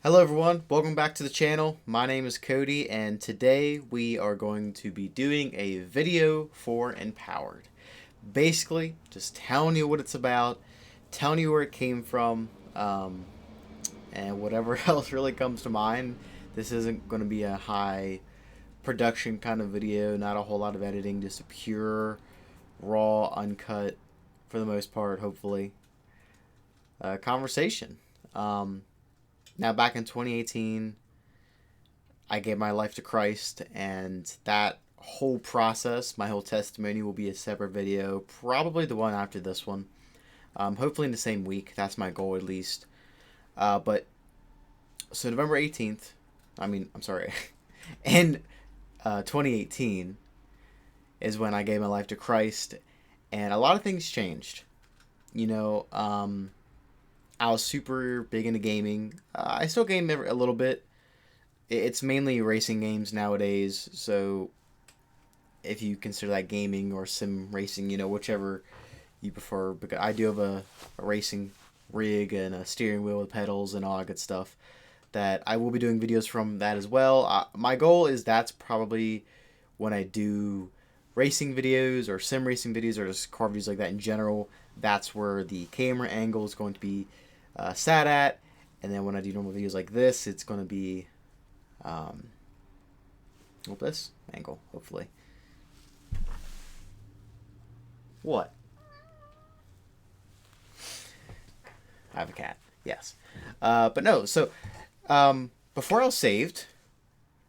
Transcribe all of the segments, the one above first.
Hello everyone, welcome back to the channel. My name is Cody and today we are going to be doing a video for Empowered. Basically, just telling you what it's about, telling you where it came from, and whatever else really comes to mind. This isn't going to be a high production kind of video, not a whole lot of editing, just a pure, raw, uncut, for the most part, hopefully, conversation. Now, back in 2018, I gave my life to Christ, and that whole process, my whole testimony, will be a separate video, probably the one after this one. Hopefully in the same week. That's my goal, at least. But so November 18th, I'm sorry, in 2018 is when I gave my life to Christ, and a lot of things changed. You know, I was super big into gaming. I still game a little bit. It's mainly racing games nowadays, so if you consider that gaming or sim racing, whichever you prefer. Because I do have a racing rig and a steering wheel with pedals and all that good stuff that I will be doing videos from that as well. My goal is that's probably when I do racing videos or sim racing videos or just car videos like that in general, that's where the camera angle is going to be sat at. And then when I do normal videos like this, it's going to be this angle, hopefully. What? I have a cat. Yes. But no, so before I was saved,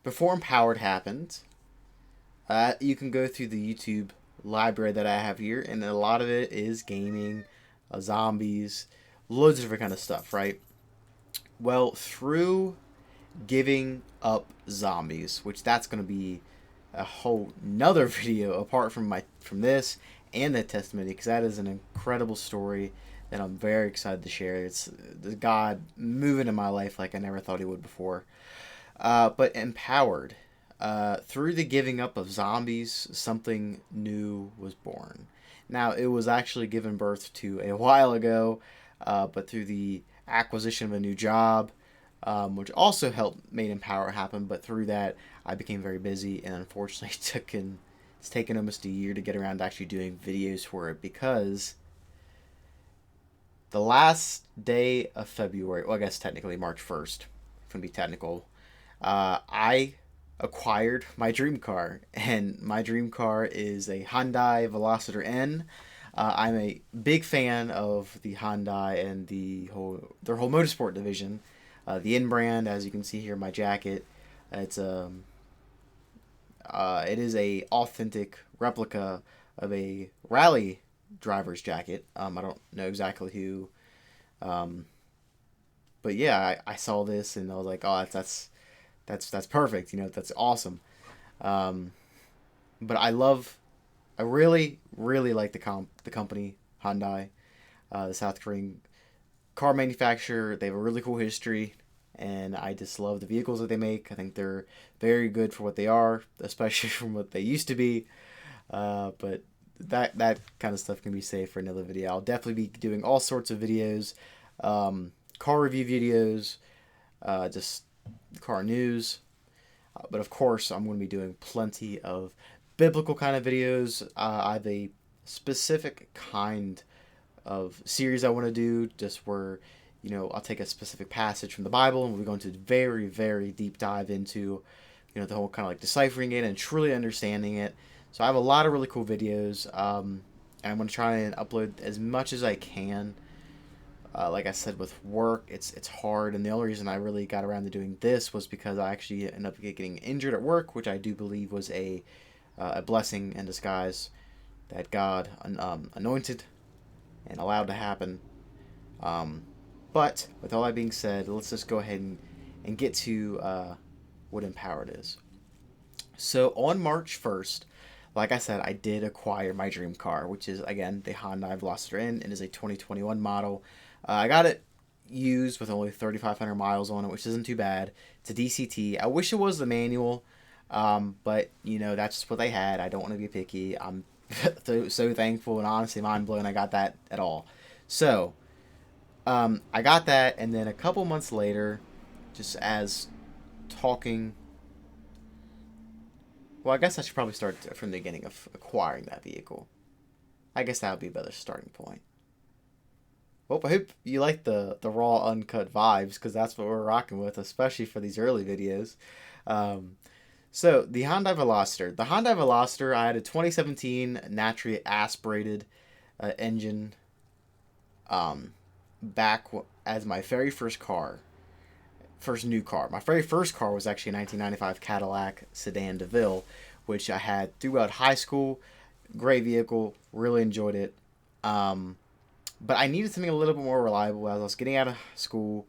before Empowered happened, you can go through the YouTube library that I have here, and a lot of it is gaming, zombies, loads of different kind of stuff, right? Well, through giving up zombies, which that's going to be a whole nother video apart from this and the testimony, because that is an incredible story that I'm very excited to share. It's the God moving in my life like I never thought he would before. But Empowered, through the giving up of zombies, something new was born. Now, it was actually given birth to a while ago, but through the acquisition of a new job, which also helped made Empower happen. But through that, I became very busy, and unfortunately, it's taken almost a year to get around to actually doing videos for it, because the last day of February, well, I guess technically March 1st, if I'm gonna be technical, I acquired my dream car, and my dream car is a Hyundai Veloster N. I'm a big fan of the Hyundai and their whole motorsport division. The N brand, as you can see here, my jacket, it is a authentic replica of a rally driver's jacket. I don't know exactly who, but yeah, I saw this and I was like, oh, that's perfect. That's awesome. Um, but I really, really like the company Hyundai, the South Korean car manufacturer. They have a really cool history, and I just love the vehicles that they make. I think they're very good for what they are, especially from what they used to be. But that kind of stuff can be saved for another video. I'll definitely be doing all sorts of videos, car review videos, just car news. But of course, I'm going to be doing plenty of biblical kind of videos. I have a specific kind of series I want to do, just where, I'll take a specific passage from the Bible and we're going to very, very deep dive into, the whole kind of like deciphering it and truly understanding it. So I have a lot of really cool videos, and I'm going to try and upload as much as I can. Like I said, with work, it's hard, and the only reason I really got around to doing this was because I actually ended up getting injured at work, which I do believe was a blessing in disguise that God anointed and allowed to happen. But with all that being said, let's just go ahead and get to what Empowered is. So on March 1st, like I said, I did acquire my dream car, which is, again, the Hyundai Veloster N. It is a 2021 model. I got it used with only 3,500 miles on it, which isn't too bad. It's a DCT. I wish it was the manual, but, that's just what they had. I don't want to be picky. I'm so thankful and honestly mind blown I got that at all. So, I got that, and then a couple months later, just as talking. Well, I guess I should probably start from the beginning of acquiring that vehicle. I guess that would be a better starting point. Well, I hope you like the raw, uncut vibes, because that's what we're rocking with, especially for these early videos. Um, so, the Hyundai Veloster. The Hyundai Veloster, I had a 2017 naturally aspirated engine back as my very first car. First new car. My very first car was actually a 1995 Cadillac Sedan DeVille, which I had throughout high school. Great vehicle, really enjoyed it. But I needed something a little bit more reliable as I was getting out of school,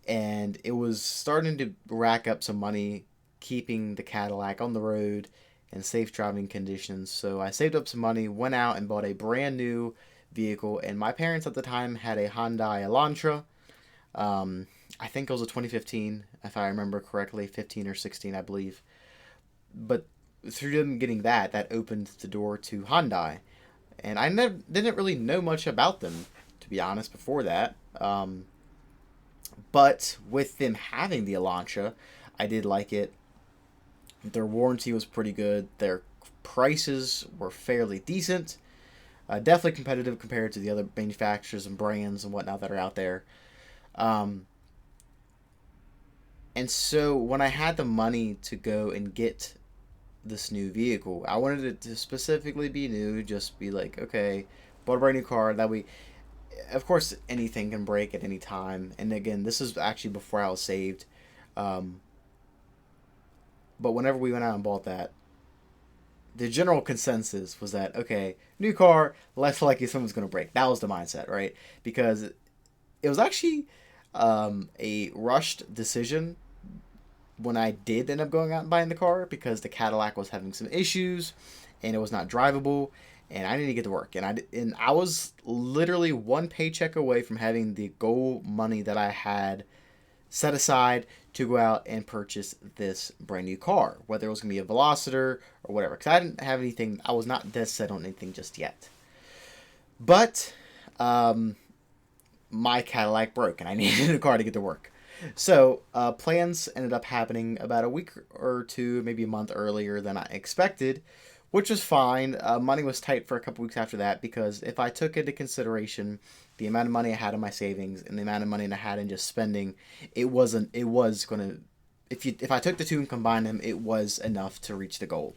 and it was starting to rack up some money keeping the Cadillac on the road in safe driving conditions. So I saved up some money, went out and bought a brand new vehicle, and my parents at the time had a Hyundai Elantra. I think it was a 2015, if I remember correctly, 15 or 16, I believe. But through them getting that opened the door to Hyundai. And I didn't really know much about them, to be honest, before that. But with them having the Elantra, I did like it. Their warranty was pretty good. Their prices were fairly decent. Definitely competitive compared to the other manufacturers and brands and whatnot that are out there. And so when I had the money to go and get this new vehicle, I wanted it to specifically be new, just be like, okay, bought a brand new car. That way, of course, anything can break at any time. And again, this is actually before I was saved. But whenever we went out and bought that, the general consensus was that, okay, new car, less likely something's going to break. That was the mindset, right? Because it was actually a rushed decision when I did end up going out and buying the car, because the Cadillac was having some issues and it was not drivable, and I needed to get to work. And I was literally one paycheck away from having the goal money that I had set aside to go out and purchase this brand new car, whether it was going to be a Veloster or whatever, because I didn't have anything. I was not dead set on anything just yet. But my Cadillac broke and I needed a car to get to work. So plans ended up happening about a week or two, maybe a month earlier than I expected, which was fine. Money was tight for a couple weeks after that, because if I took into consideration the amount of money I had in my savings and the amount of money I had in just spending, it was gonna, if I took the two and combined them, it was enough to reach the goal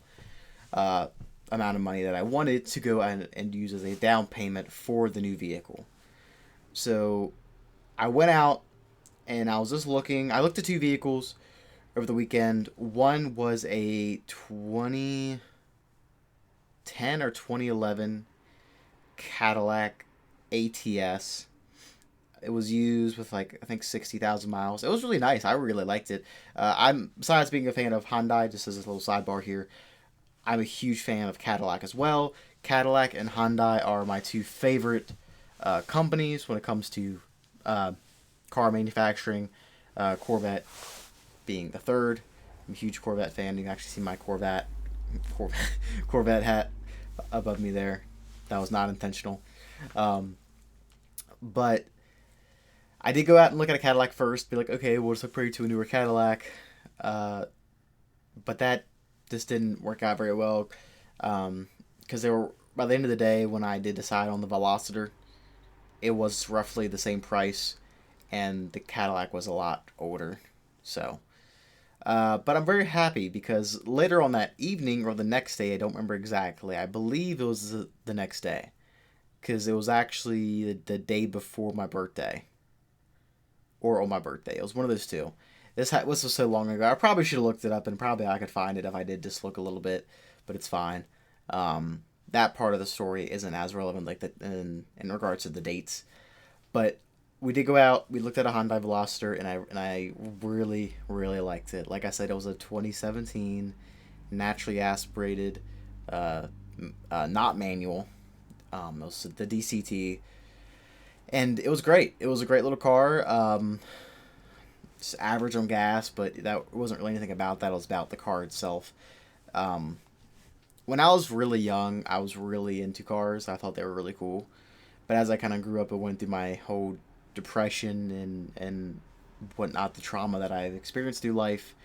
amount of money that I wanted to go and use as a down payment for the new vehicle. So I went out and I was just looking. I looked at two vehicles over the weekend. One was a 2010 or 2011 Cadillac ATS. It was used with, like, I think 60,000 miles. It was really nice. I really liked it. I'm, besides being a fan of Hyundai, just as a little sidebar here, I'm a huge fan of Cadillac as well. Cadillac and Hyundai are my two favorite companies when it comes to car manufacturing. Corvette being the third. I'm a huge Corvette fan. You can actually see my Corvette hat above me there. That was not intentional. But I did go out and look at a Cadillac first, be like, okay, we'll just upgrade to a newer Cadillac. But that just didn't work out very well, because they were, by the end of the day, when I did decide on the Veloster, it was roughly the same price, and the Cadillac was a lot older. So, but I'm very happy, because later on that evening or the next day, I don't remember exactly. I believe it was the next day, because it was actually the day before my birthday, or on my birthday. It was one of those two. This was so long ago. I probably should have looked it up, and probably I could find it if I did just look a little bit, but it's fine. That part of the story isn't as relevant, like in regards to the dates. But we did go out. We looked at a Hyundai Veloster, and I really, really liked it. Like I said, it was a 2017 naturally aspirated, not manual. It was the DCT, and it was great. It was a great little car. Just average on gas, but that wasn't really anything about that. It was about the car itself. When I was really young, I was really into cars. I thought they were really cool. But as I kind of grew up and went through my whole depression and whatnot, the trauma that I've experienced through life,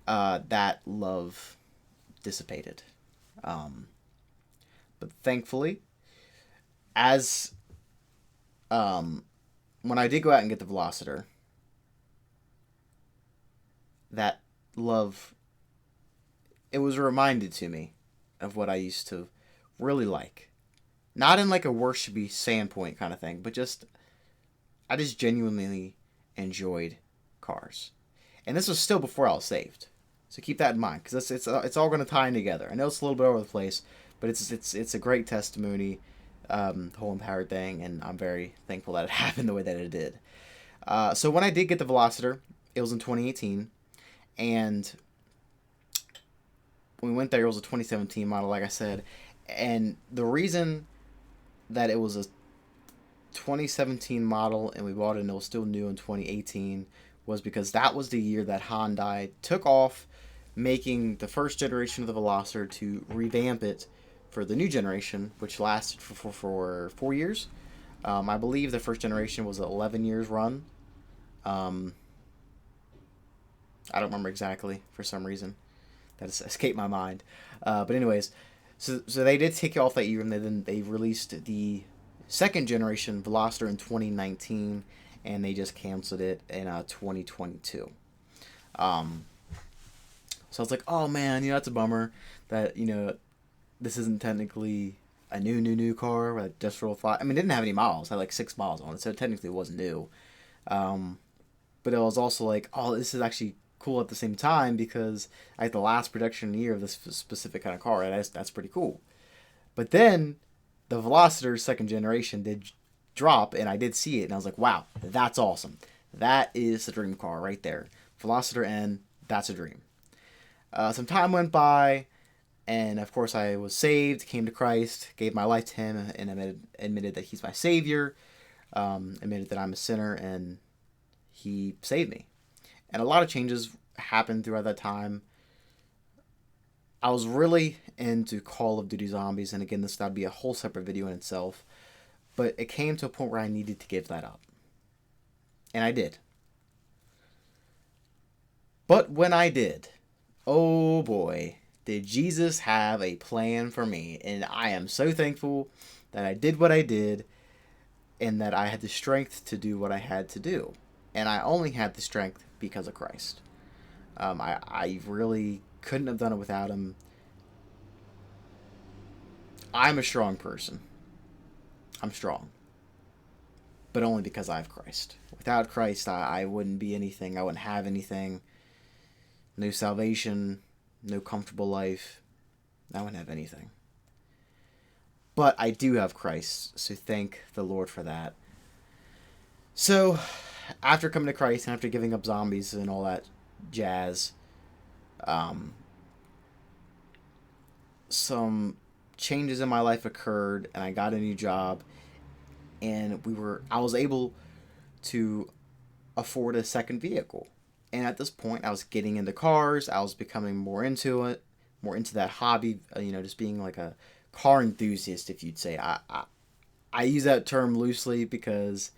that love dissipated. Um, but thankfully, as when I did go out and get the Velocitor, that love, it was reminded to me of what I used to really like. Not in like a worshipy standpoint kind of thing, but just I just genuinely enjoyed cars. And this was still before I was saved. So keep that in mind, because it's all going to tie in together. I know it's a little bit over the place, but it's a great testimony, the whole empowered thing, and I'm very thankful that it happened the way that it did. So when I did get the Velocitor, it was in 2018, and when we went there, it was a 2017 model, like I said, and the reason that it was a 2017 model and we bought it and it was still new in 2018 was because that was the year that Hyundai took off making the first generation of the Veloster to revamp it for the new generation, which lasted for 4 years. I believe the first generation was an 11 years run. I don't remember exactly for some reason. That has escaped my mind. But anyways, so they did take it off that year, and then they released the second generation Veloster in 2019, and they just canceled it in 2022. So I was like, oh man, that's a bummer that this isn't technically a new car with just real fly. I mean, it didn't have any miles. It had like 6 miles on it, so technically it wasn't new. But it was also like, oh, this is actually cool at the same time because I had the last production year of this specific kind of car. And that's pretty cool. But then the Velocitor second generation did drop, and I did see it, and I was like, wow, that's awesome. That is the dream car right there. Velocitor N, that's a dream. Some time went by, and of course I was saved, came to Christ, gave my life to him, and admitted that he's my savior, admitted that I'm a sinner, and he saved me. And a lot of changes happened throughout that time. I was really into Call of Duty Zombies, and again, this would be a whole separate video in itself, but it came to a point where I needed to give that up. And I did. But when I did, oh boy, did Jesus have a plan for me. And I am so thankful that I did what I did and that I had the strength to do what I had to do. And I only had the strength because of Christ. I really couldn't have done it without him. I'm a strong person. I'm strong. But only because I have Christ. Without Christ, I wouldn't be anything. I wouldn't have anything. No salvation. No comfortable life. I wouldn't have anything. But I do have Christ. So thank the Lord for that. So, after coming to Christ and after giving up zombies and all that jazz, some changes in my life occurred, and I got a new job, and I was able to afford a second vehicle. And at this point, I was getting into cars. I was becoming more into it, more into that hobby. Just being like a car enthusiast, if you'd say. I use that term loosely because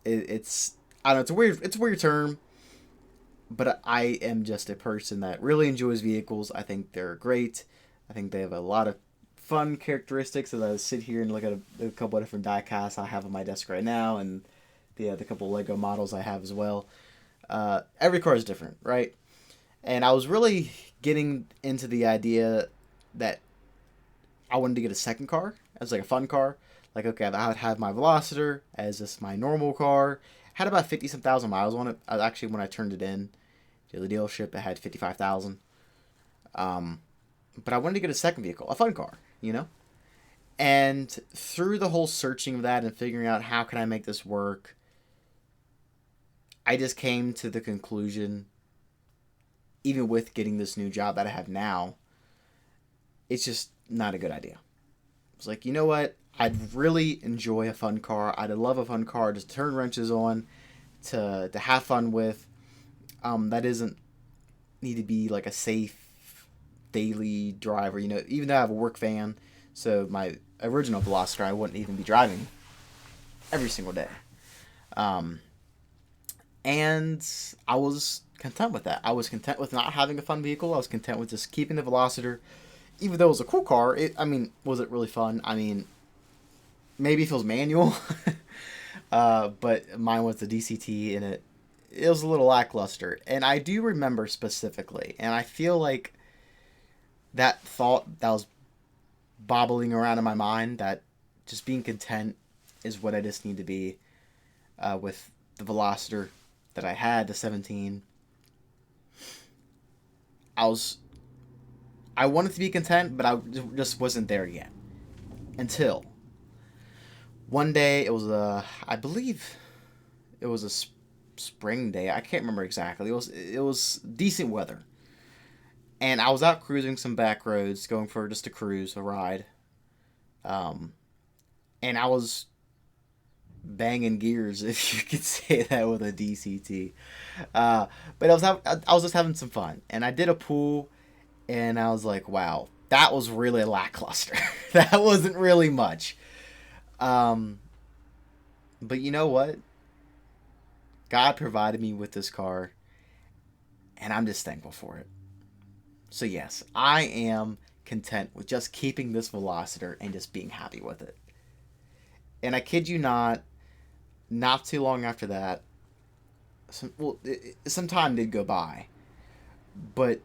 it's I don't know, it's a weird term, but I am just a person that really enjoys vehicles. I think they're great. I think they have a lot of fun characteristics. As I sit here and look at a couple of different die casts I have on my desk right now, and the couple of Lego models I have as well. Every car is different, right? And I was really getting into the idea that I wanted to get a second car as like a fun car. Like, okay, I would have my Velocitor as just my normal car. Had about 50-some thousand miles on it. Actually, when I turned it in to the dealership, it had 55,000. But I wanted to get a second vehicle, a fun car, And through the whole searching of that and figuring out how can I make this work, I just came to the conclusion, even with getting this new job that I have now, it's just not a good idea. It's like, you know what? I'd really enjoy a fun car. I'd love a fun car to turn wrenches on, to have fun with. That doesn't need to be like a safe daily driver. Even though I have a work van, so my original Veloster I wouldn't even be driving every single day. And I was content with that. I was content with not having a fun vehicle. I was content with just keeping the Velociter. Even though it was a cool car, was it really fun? I mean, maybe if it was manual. But mine was the DCT, and it was a little lackluster. And I do remember specifically, and I feel like that thought that was bobbling around in my mind, that just being content is what I just need to be, with the Velociter that I had, the 17. I wanted to be content, but I just wasn't there yet. Until one day, I believe it was a spring day. I can't remember exactly. It was decent weather. And I was out cruising some back roads, going for just a cruise, a ride. And I was banging gears, if you could say that, with a DCT. But I was just having some fun. And I did a pool, and I was like, wow, that was really lackluster. That wasn't really much. But you know what? God provided me with this car, and I'm just thankful for it. So yes, I am content with just keeping this Velociter and just being happy with it. And I kid you not too long after that, some time did go by, but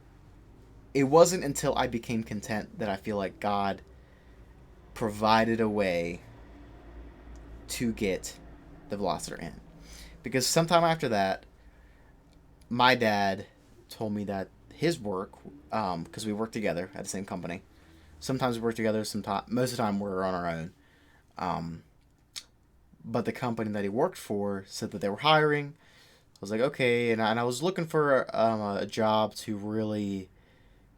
it wasn't until I became content that I feel like God provided a way to get the Velociter in. Because sometime after that, my dad told me that his work, because we work together at the same company. Sometimes we work together, most of the time we're on our own. But the company that he worked for said that they were hiring. I was like, okay, and I was looking for a job to really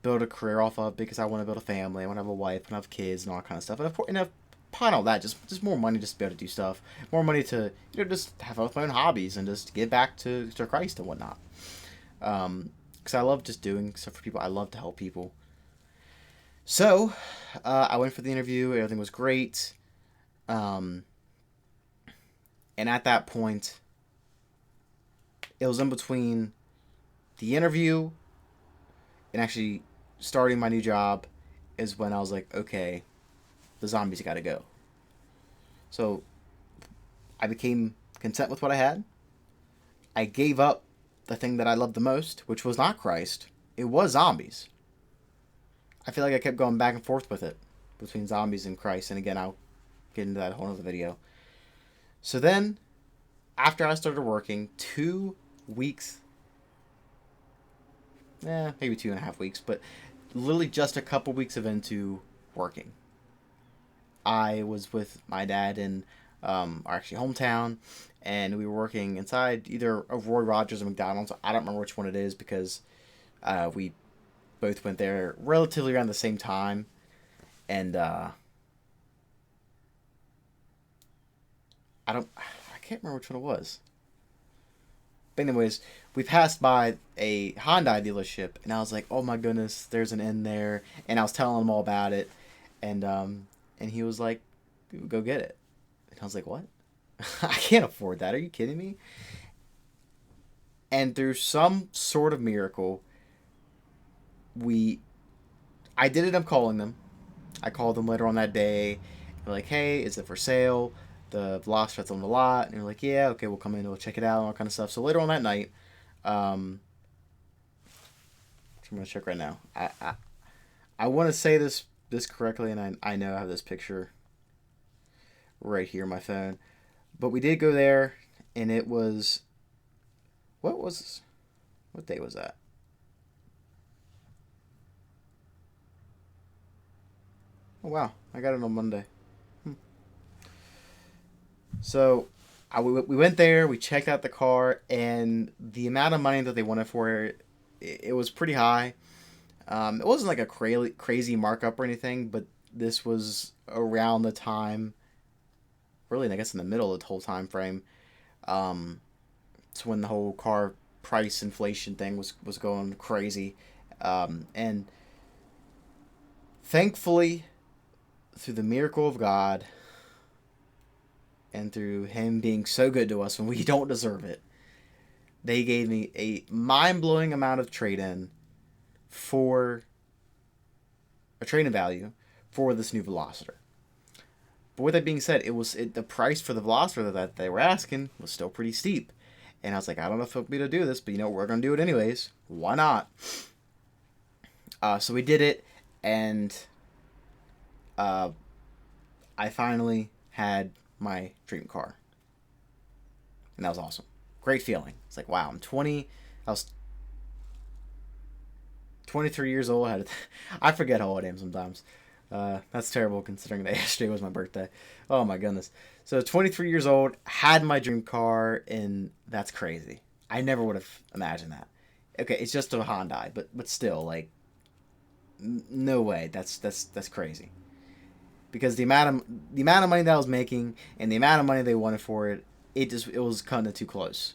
build a career off of, because I want to build a family, I want to have a wife, I want to have kids, and all that kind of stuff. And of course, upon all that, just more money just to be able to do stuff, more money to just have fun with my own hobbies and just get back to Christ and whatnot. Because I love just doing stuff for people. I love to help people. So I went for the interview. Everything was great. And at that point, it was in between the interview and actually starting my new job, is when I was like, okay, the zombies got to go. So I became content with what I had. I gave up the thing that I loved the most, which was not Christ. It was zombies. I feel like I kept going back and forth with it, between zombies and Christ. And again, I'll get into that whole other video. So then, after I started working, 2 weeks, maybe 2.5 weeks, but literally just a couple weeks of into working, I was with my dad in our actually hometown, and we were working inside either of Roy Rogers or McDonald's. I don't remember which one it is, because we both went there relatively around the same time, and I can't remember which one it was. But anyways, we passed by a Hyundai dealership, and I was like, oh my goodness, there's an N there. And I was telling him all about it, and he was like, go get it. And I was like, what? I can't afford that. Are you kidding me? And through some sort of miracle, I did end up calling them. I called them later on that day. They're like, hey, is it for sale? The Velociter's on the lot. And they're like, yeah, okay, we'll come in, we'll check it out, and all kind of stuff. So later on that night, I'm going to check right now. I want to say this correctly, and I know I have this picture right here on my phone. But we did go there, and it was... What day was that? Oh, wow. I got it on Monday. So we went there, we checked out the car, and the amount of money that they wanted for it was pretty high. It wasn't like a crazy markup or anything, but this was around the time, really, I guess in the middle of the whole time frame. It's when the whole car price inflation thing was going crazy. And thankfully, through the miracle of God, and through Him being so good to us when we don't deserve it, they gave me a mind-blowing amount of trade-in for a trade-in value for this new Velociter. But with that being said, the price for the Velociter that they were asking was still pretty steep. And I was like, I don't know if it'll be able to do this, but we're going to do it anyways. Why not? So we did it, and I finally had my dream car. And that was awesome. Great feeling. It's like, wow, I was 23 years old. I forget how old I am sometimes. That's terrible considering that yesterday was my birthday. Oh my goodness. So 23 years old, had my dream car, and that's crazy. I never would have imagined that. Okay, it's just a Hyundai, but still, like, no way. That's crazy. Because the amount of money that I was making and the amount of money they wanted for it, it was kind of too close.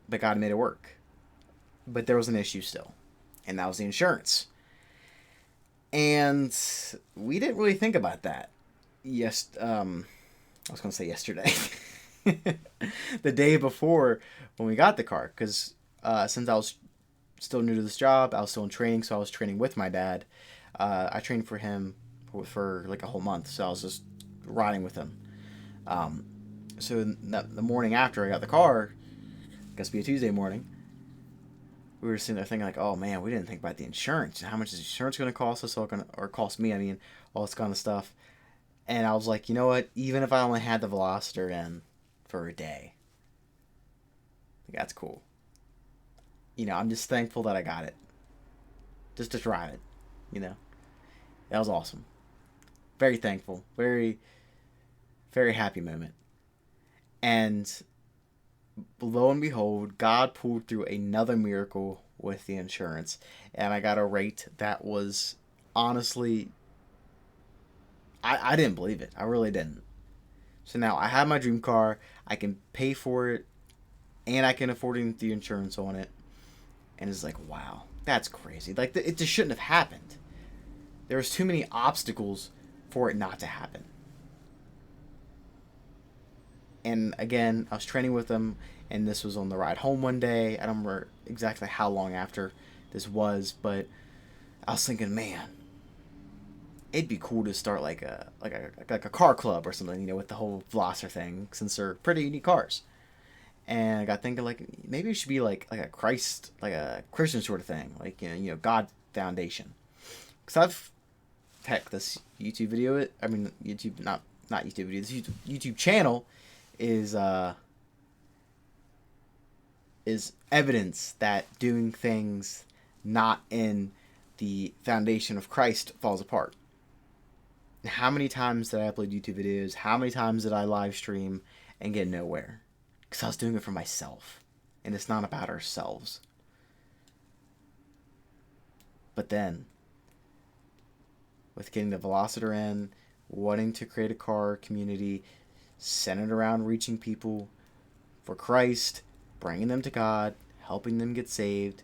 But God made it work. But there was an issue still, and that was the insurance. And we didn't really think about that. Yes, I was going to say yesterday. The day before when we got the car. Because since I was still new to this job, I was still in training, so I was training with my dad. I trained for him for like a whole month, so I was just riding with him. So the morning after I got the car, I guess it'd be a Tuesday morning, we were sitting there thinking like, oh man, we didn't think about the insurance. How much is insurance going to cost us, or cost me? I mean, all this kind of stuff. And I was like, you know what? Even if I only had the Velociter in for a day, that's cool. I'm just thankful that I got it. Just to drive it, That was awesome. Very thankful. Very, very happy moment. And lo and behold, God pulled through another miracle with the insurance. And I got a rate that was honestly, I didn't believe it. I really didn't. So now I have my dream car. I can pay for it. And I can afford the insurance on it. And it's like, wow, that's crazy. Like, it just shouldn't have happened. There was too many obstacles for it not to happen. And again, I was training with them, and this was on the ride home one day. I don't remember exactly how long after this was, but I was thinking, man, it'd be cool to start like a car club or something, with the whole Velociter thing, since they're pretty unique cars. And I got thinking, like, maybe it should be like a Christian sort of thing, like God Foundation. Because this YouTube video, YouTube, not YouTube video, this YouTube channel is evidence that doing things not in the foundation of Christ falls apart. How many times did I upload YouTube videos? How many times did I live stream and get nowhere? Because I was doing it for myself. And it's not about ourselves. But then, with getting the Velociter in, wanting to create a car community centered around reaching people for Christ, bringing them to God, helping them get saved,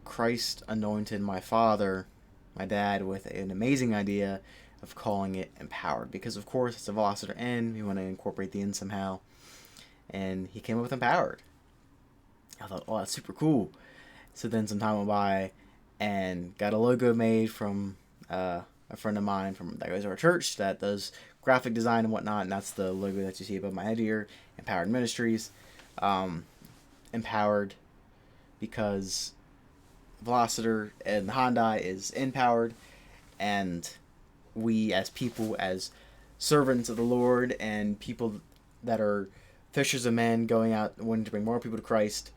Christ anointed my father, my dad, with an amazing idea of calling it Empowered. Because, of course, it's a Velociter N. We want to incorporate the N somehow. And he came up with Empowered. I thought, oh, that's super cool. So then some time went by and got a logo made from a friend of mine that goes to our church that does graphic design and whatnot. And that's the logo that you see above my head here, PWRD Ministries. Empowered because Velociter and the Hyundai is empowered, and we as people, as servants of the Lord and people that are fishers of men going out wanting to bring more people to Christ,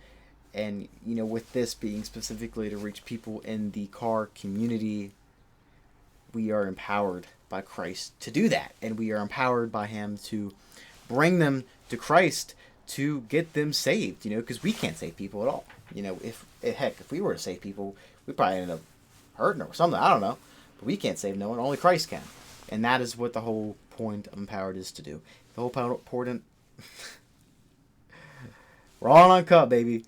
and with this being specifically to reach people in the car community, we are empowered by Christ to do that, and we are empowered by him to bring them to Christ to get them saved, because we can't save people at all. If we were to save people, we'd probably end up hurting or something. I don't know. But we can't save no one. Only Christ can. And that is what the whole point of Empowered is to do. The whole point... We're all on cut, baby.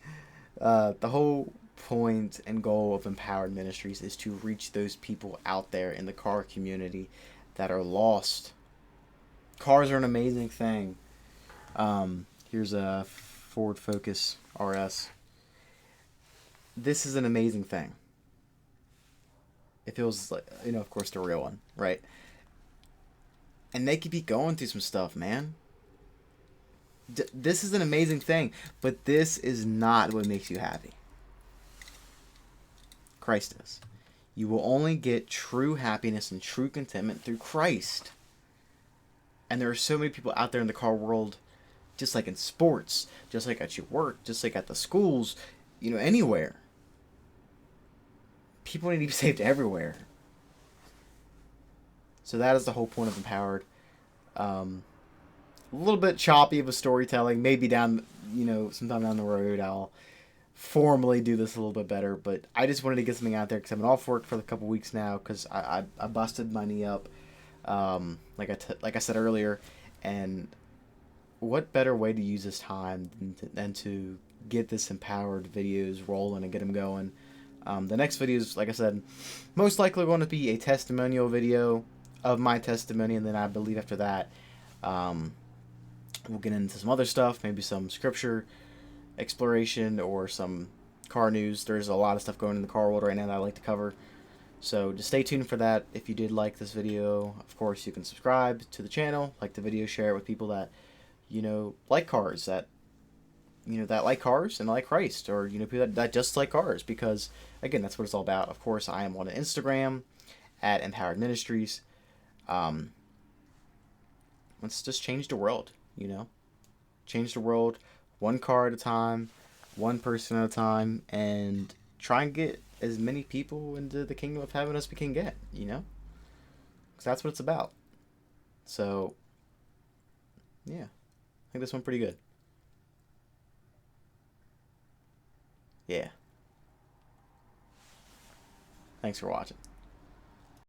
The whole point and goal of PWRD Ministries is to reach those people out there in the car community that are lost Cars are an amazing thing. Here's a Ford Focus RS. This is an amazing thing. It feels like, of course, the real one, right? And they could be going through some stuff, man. This is an amazing thing, but this is not what makes you happy. Christ is. You will only get true happiness and true contentment through Christ. And there are so many people out there in the car world, just like in sports, just like at your work, just like at the schools, anywhere. People need to be saved everywhere. So that is the whole point of Empowered. A little bit choppy of a storytelling. Maybe sometime down the road I'll formally do this a little bit better. But I just wanted to get something out there because I've been off work for a couple weeks now because I busted my knee up, like I said earlier. And what better way to use this time than to get this Empowered videos rolling and get them going. The next video is, like I said, most likely going to be a testimonial video of my testimony, and then I believe after that we'll get into some other stuff, maybe some scripture exploration or some car news. There's a lot of stuff going in the car world right now that I like to cover, so just stay tuned for that. If you did like this video, of course you can subscribe to the channel, like the video, share it with people that like cars, that like cars and like Christ, or people that just like cars, because again, that's what it's all about. Of course, I am on Instagram at PWRD Ministries. Let's just change the world, change the world one car at a time, one person at a time, and try and get as many people into the kingdom of heaven as we can get, because that's what it's about. So yeah, I think this went pretty good. Yeah. Thanks for watching.